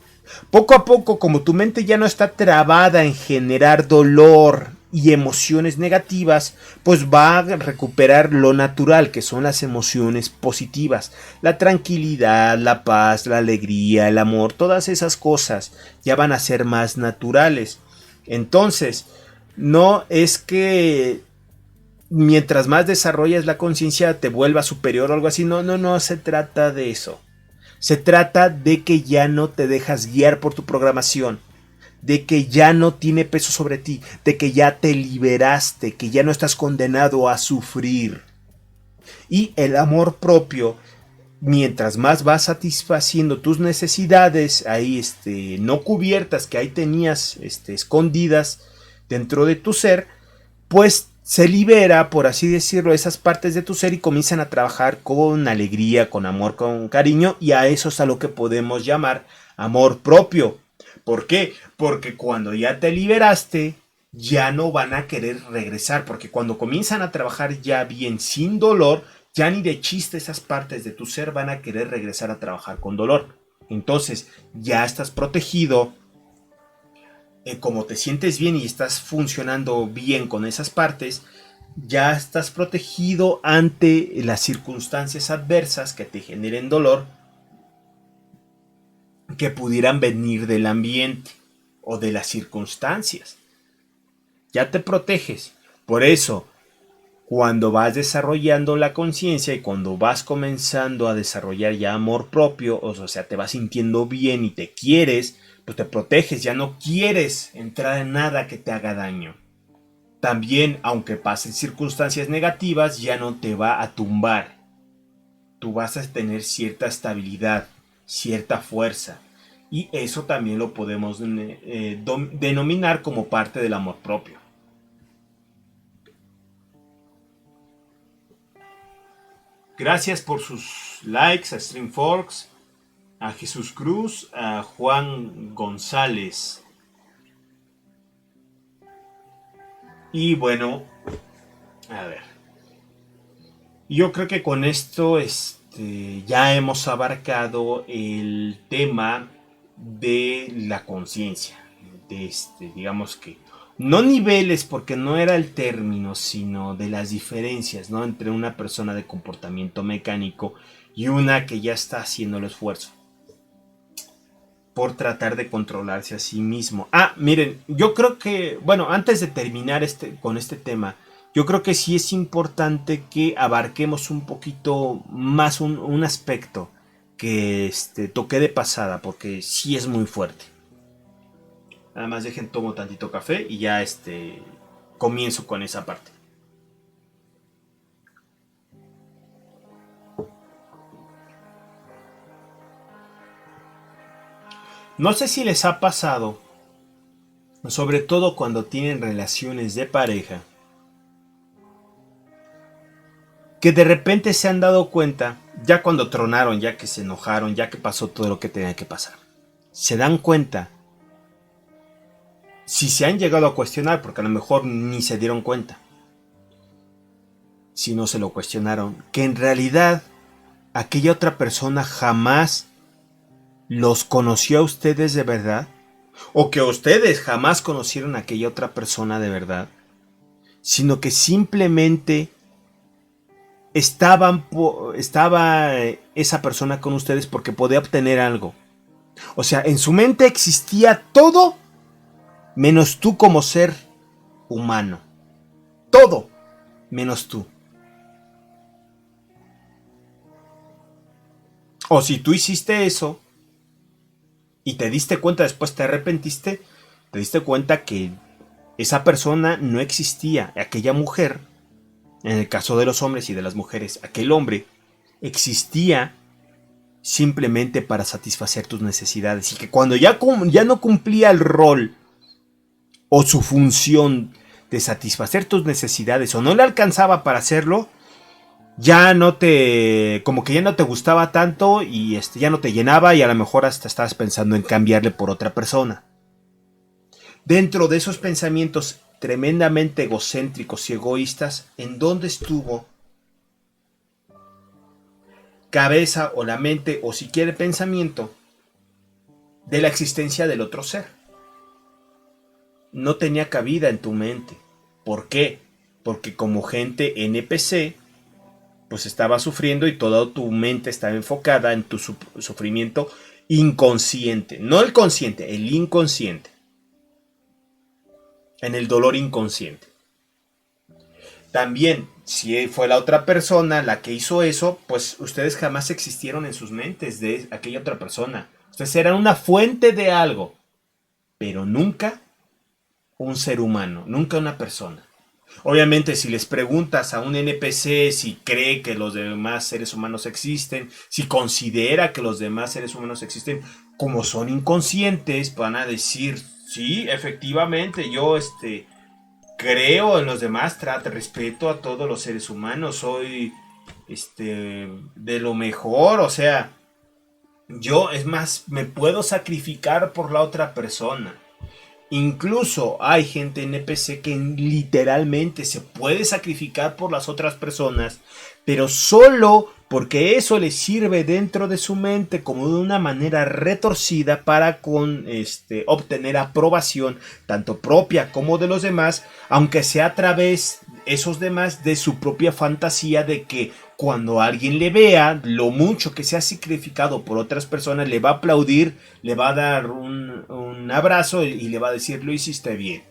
Poco a poco, como tu mente ya no está trabada en generar dolor y emociones negativas, pues va a recuperar lo natural, que son las emociones positivas, la tranquilidad, la paz, la alegría, el amor, todas esas cosas ya van a ser más naturales. Entonces, no es que mientras más desarrollas la conciencia te vuelva superior o algo así, no se trata de eso. Se trata de que ya no te dejas guiar por tu programación, de que ya no tiene peso sobre ti, de que ya te liberaste, que ya no estás condenado a sufrir. Y el amor propio, mientras más vas satisfaciendo tus necesidades ahí no cubiertas que ahí tenías escondidas dentro de tu ser, pues se libera, por así decirlo, esas partes de tu ser y comienzan a trabajar con alegría, con amor, con cariño, y a eso es a lo que podemos llamar amor propio. ¿Por qué? Porque cuando ya te liberaste, ya no van a querer regresar, porque cuando comienzan a trabajar ya bien sin dolor, ya ni de chiste esas partes de tu ser van a querer regresar a trabajar con dolor. Entonces ya estás protegido, como te sientes bien y estás funcionando bien con esas partes, ya estás protegido ante las circunstancias adversas que te generen dolor que pudieran venir del ambiente o de las circunstancias. Ya te proteges. Por eso, cuando vas desarrollando la conciencia y cuando vas comenzando a desarrollar ya amor propio, o sea, te vas sintiendo bien y te quieres, pues te proteges, ya no quieres entrar en nada que te haga daño. También, aunque pasen circunstancias negativas, ya no te va a tumbar. Tú vas a tener cierta estabilidad, cierta fuerza. Y eso también lo podemos denominar como parte del amor propio. Gracias por sus likes a Streamforks, a Jesús Cruz, a Juan González. Y bueno, a ver. Yo creo que con esto ya hemos abarcado el tema de la conciencia. De digamos que no niveles, porque no era el término, sino de las diferencias, ¿no? Entre una persona de comportamiento mecánico y una que ya está haciendo el esfuerzo por tratar de controlarse a sí mismo. Miren, yo creo que, bueno, antes de terminar con este tema, yo creo que sí es importante que abarquemos un poquito más un aspecto que toqué de pasada, porque sí es muy fuerte. Nada más dejen tomo tantito café y ya comienzo con esa parte. No sé si les ha pasado, sobre todo cuando tienen relaciones de pareja, que de repente se han dado cuenta, ya cuando tronaron, ya que se enojaron, ya que pasó todo lo que tenía que pasar, se dan cuenta, si se han llegado a cuestionar, porque a lo mejor ni se dieron cuenta, si no se lo cuestionaron, que en realidad aquella otra persona jamás los conoció a ustedes de verdad, o que ustedes jamás conocieron a aquella otra persona de verdad, sino que simplemente estaba esa persona con ustedes porque podía obtener algo. O sea, en su mente existía todo menos tú como ser humano. Todo menos tú. O si tú hiciste eso y te diste cuenta, después te arrepentiste, te diste cuenta que esa persona no existía. Aquella mujer, en el caso de los hombres y de las mujeres, aquel hombre existía simplemente para satisfacer tus necesidades, y que cuando ya no cumplía el rol o su función de satisfacer tus necesidades, o no le alcanzaba para hacerlo, ya no te, como que ya no te gustaba tanto, y ya no te llenaba, y a lo mejor hasta estabas pensando en cambiarle por otra persona. Dentro de esos pensamientos tremendamente egocéntricos y egoístas, ¿en dónde estuvo cabeza o la mente, o si quiere pensamiento, de la existencia del otro ser? No tenía cabida en tu mente. ¿Por qué? Porque como gente NPC, pues estaba sufriendo y toda tu mente estaba enfocada en tu sufrimiento inconsciente. No el consciente, el inconsciente. En el dolor inconsciente. También, si fue la otra persona la que hizo eso, pues ustedes jamás existieron en sus mentes de aquella otra persona. Ustedes eran una fuente de algo, pero nunca un ser humano, nunca una persona. Obviamente, si les preguntas a un NPC si cree que los demás seres humanos existen, si considera que los demás seres humanos existen, como son inconscientes, van a decir, sí, efectivamente, yo creo en los demás, respeto a todos los seres humanos, soy de lo mejor, o sea, yo, es más, me puedo sacrificar por la otra persona. Incluso hay gente NPC que literalmente se puede sacrificar por las otras personas, pero solo porque eso le sirve dentro de su mente como de una manera retorcida para obtener aprobación tanto propia como de los demás, aunque sea a través esos demás de su propia fantasía de que cuando alguien le vea lo mucho que se ha sacrificado por otras personas, le va a aplaudir, le va a dar un abrazo y le va a decir, lo hiciste bien.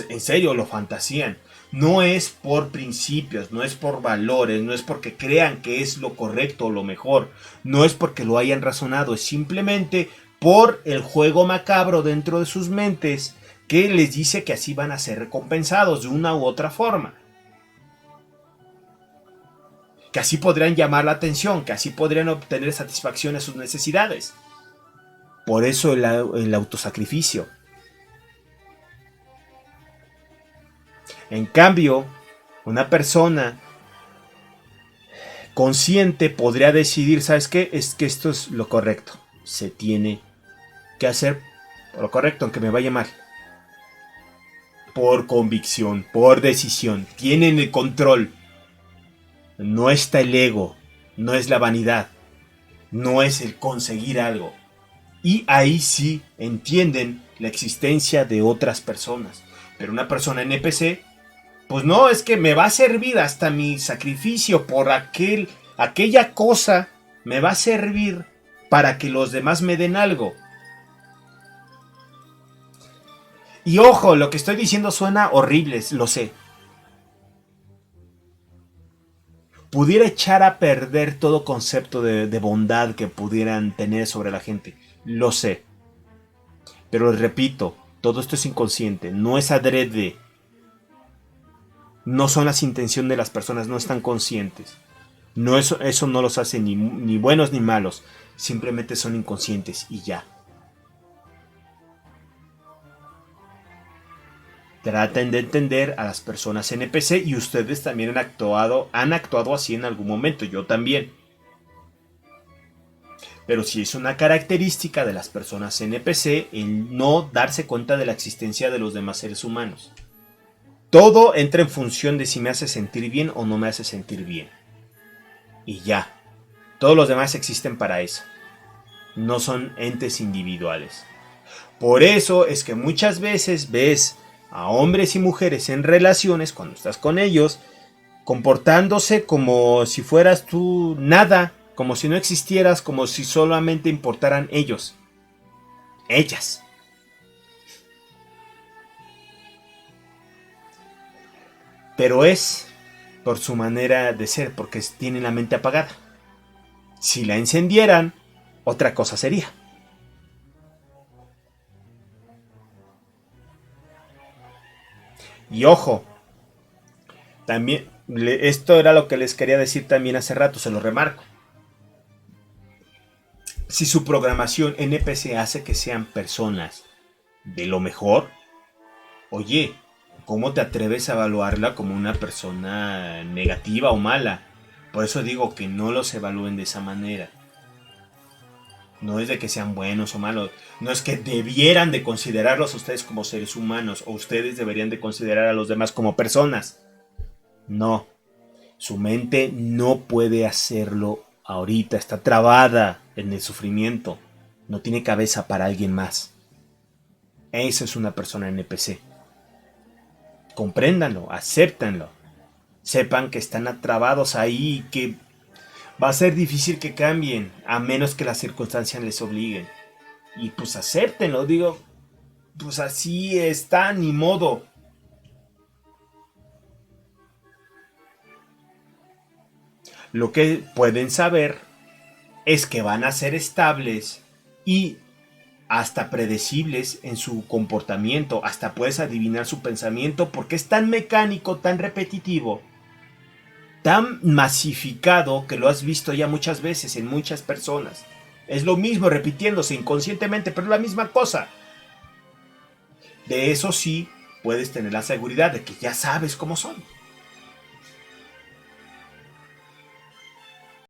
En serio, lo fantasían. No es por principios, no es por valores, no es porque crean que es lo correcto o lo mejor, no es porque lo hayan razonado, es simplemente por el juego macabro dentro de sus mentes que les dice que así van a ser recompensados de una u otra forma. Que así podrían llamar la atención, que así podrían obtener satisfacción a sus necesidades. Por eso el autosacrificio. En cambio, una persona consciente podría decidir, ¿sabes qué? Es que esto es lo correcto. Se tiene que hacer lo correcto, aunque me vaya mal. Por convicción, por decisión. Tienen el control. No está el ego. no es la vanidad, no es el conseguir algo. Y ahí sí entienden la existencia de otras personas. Pero una persona NPC, pues no, es que me va a servir hasta mi sacrificio por aquella cosa, me va a servir para que los demás me den algo. Y ojo, lo que estoy diciendo suena horrible, lo sé. Pudiera echar a perder todo concepto de bondad que pudieran tener sobre la gente. Lo sé. Pero les repito, todo esto es inconsciente, no es adrede. No son las intenciones de las personas, no están conscientes. No, eso no los hace ni buenos ni malos. Simplemente son inconscientes y ya. Traten de entender a las personas NPC y ustedes también han actuado así en algún momento, yo también. Pero si es una característica de las personas NPC el no darse cuenta de la existencia de los demás seres humanos. Todo entra en función de si me hace sentir bien o no me hace sentir bien. Y ya. Todos los demás existen para eso. No son entes individuales. Por eso es que muchas veces ves a hombres y mujeres en relaciones, cuando estás con ellos, comportándose como si fueras tú nada, como si no existieras, como si solamente importaran ellos. Ellas. Pero es por su manera de ser, porque tienen la mente apagada. Si la encendieran, otra cosa sería. Y ojo, también, esto era lo que les quería decir también hace rato, se lo remarco. Si su programación NPC hace que sean personas de lo mejor, oye, ¿cómo te atreves a evaluarla como una persona negativa o mala? Por eso digo que no los evalúen de esa manera. No es de que sean buenos o malos. No es que debieran de considerarlos a ustedes como seres humanos o ustedes deberían de considerar a los demás como personas. No. Su mente no puede hacerlo ahorita. Está trabada en el sufrimiento. No tiene cabeza para alguien más. Eso es una persona NPC. Compréndanlo, acéptenlo. Sepan que están atrapados ahí y que va a ser difícil que cambien, a menos que las circunstancias les obliguen. Y pues acéptenlo, digo, pues así está, ni modo. Lo que pueden saber es que van a ser estables y hasta predecibles en su comportamiento, hasta puedes adivinar su pensamiento porque es tan mecánico, tan repetitivo, tan masificado que lo has visto ya muchas veces en muchas personas. Es lo mismo repitiéndose inconscientemente, pero es la misma cosa. De eso sí puedes tener la seguridad de que ya sabes cómo son.